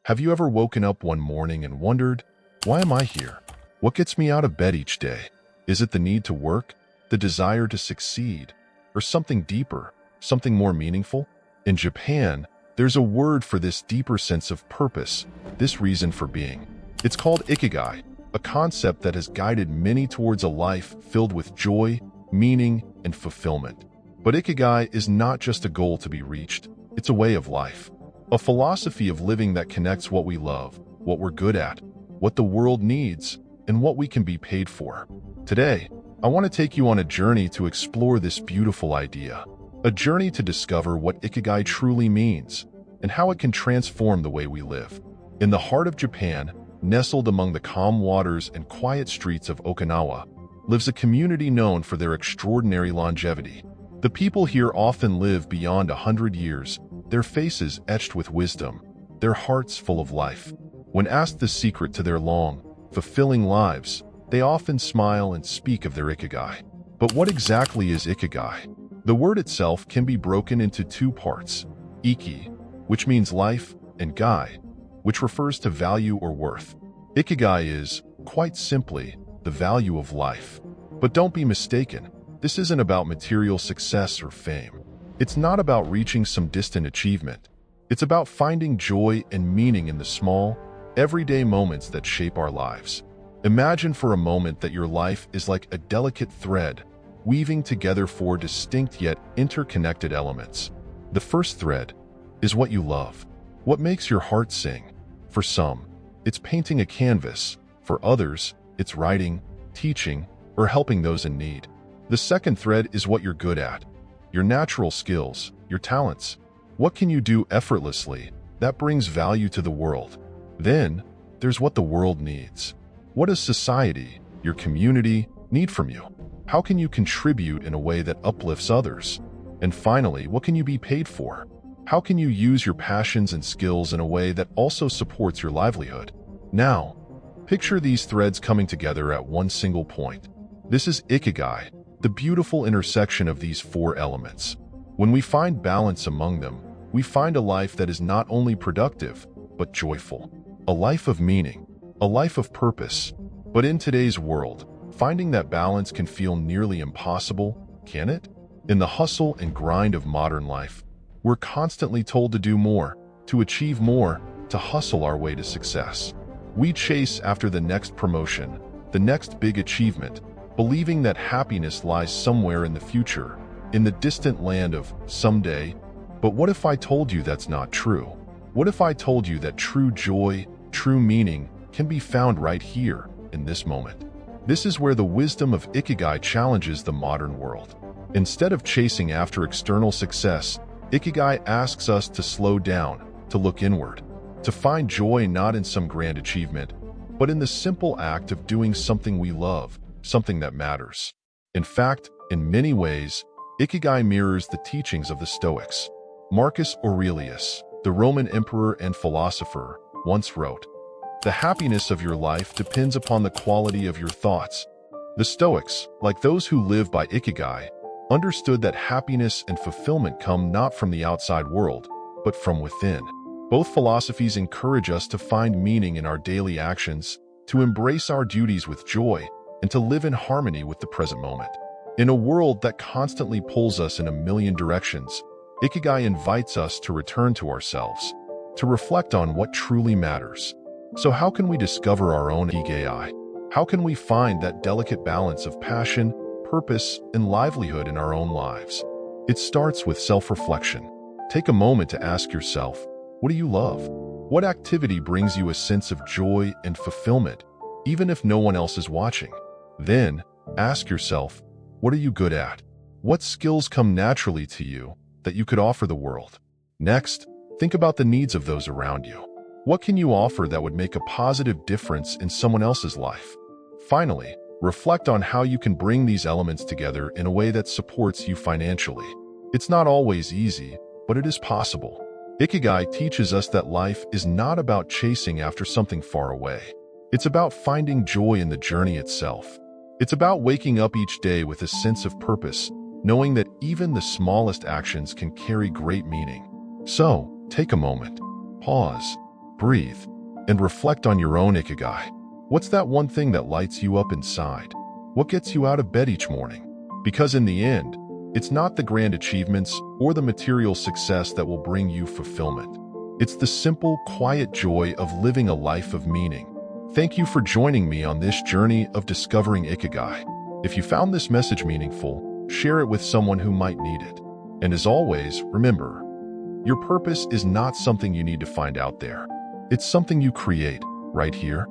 Have you ever woken up one morning and wondered, why am I here? What gets me out of bed each day? Is it the need to work, the desire to succeed, or something deeper, something more meaningful? In Japan, there's a word for this deeper sense of purpose, this reason for being. It's called Ikigai, a concept that has guided many towards a life filled with joy, meaning, and fulfillment. But Ikigai is not just a goal to be reached, it's a way of life. A philosophy of living that connects what we love, what we're good at, what the world needs, and what we can be paid for. Today, I want to take you on a journey to explore this beautiful idea. A journey to discover what Ikigai truly means, and how it can transform the way we live. In the heart of Japan, nestled among the calm waters and quiet streets of Okinawa, lives a community known for their extraordinary longevity. The people here often live beyond 100 years, their faces etched with wisdom, their hearts full of life. When asked the secret to their long, fulfilling lives, they often smile and speak of their Ikigai. But what exactly is Ikigai? The word itself can be broken into two parts: Iki, which means life, and Gai, which refers to value or worth. Ikigai is, quite simply, the value of life. But don't be mistaken, this isn't about material success or fame. It's not about reaching some distant achievement. It's about finding joy and meaning in the small, everyday moments that shape our lives. Imagine for a moment that your life is like a delicate thread, weaving together four distinct yet interconnected elements. The first thread is what you love, what makes your heart sing. For some, it's painting a canvas. For others, it's writing, teaching, or helping those in need. The second thread is what you're good at, your natural skills, your talents. What can you do effortlessly that brings value to the world? Then, there's what the world needs. What does society, your community, need from you? How can you contribute in a way that uplifts others? And finally, what can you be paid for? How can you use your passions and skills in a way that also supports your livelihood? Now, picture these threads coming together at one single point. This is Ikigai, the beautiful intersection of these four elements. When we find balance among them, we find a life that is not only productive, but joyful. A life of meaning, a life of purpose. But in today's world, finding that balance can feel nearly impossible, can it? In the hustle and grind of modern life, we're constantly told to do more, to achieve more, to hustle our way to success. We chase after the next promotion, the next big achievement, believing that happiness lies somewhere in the future, in the distant land of someday. But what if I told you that's not true? What if I told you that true joy, true meaning, can be found right here, in this moment? This is where the wisdom of Ikigai challenges the modern world. Instead of chasing after external success, Ikigai asks us to slow down, to look inward, to find joy not in some grand achievement, but in the simple act of doing something we love, something that matters. In fact, in many ways, Ikigai mirrors the teachings of the Stoics. Marcus Aurelius, the Roman emperor and philosopher, once wrote, "The happiness of your life depends upon the quality of your thoughts." The Stoics, like those who live by Ikigai, understood that happiness and fulfillment come not from the outside world, but from within. Both philosophies encourage us to find meaning in our daily actions, to embrace our duties with joy, and to live in harmony with the present moment. In a world that constantly pulls us in a million directions, Ikigai invites us to return to ourselves, to reflect on what truly matters. So how can we discover our own Ikigai? How can we find that delicate balance of passion, purpose, and livelihood in our own lives? It starts with self-reflection. Take a moment to ask yourself, what do you love? What activity brings you a sense of joy and fulfillment, even if no one else is watching? Then, ask yourself, what are you good at? What skills come naturally to you that you could offer the world? Next, think about the needs of those around you. What can you offer that would make a positive difference in someone else's life? Finally, reflect on how you can bring these elements together in a way that supports you financially. It's not always easy, but it is possible. Ikigai teaches us that life is not about chasing after something far away. It's about finding joy in the journey itself. It's about waking up each day with a sense of purpose, knowing that even the smallest actions can carry great meaning. So, take a moment, pause, breathe, and reflect on your own Ikigai. What's that one thing that lights you up inside? What gets you out of bed each morning? Because in the end, it's not the grand achievements or the material success that will bring you fulfillment. It's the simple, quiet joy of living a life of meaning. Thank you for joining me on this journey of discovering Ikigai. If you found this message meaningful, share it with someone who might need it. And as always, remember, your purpose is not something you need to find out there. It's something you create right here,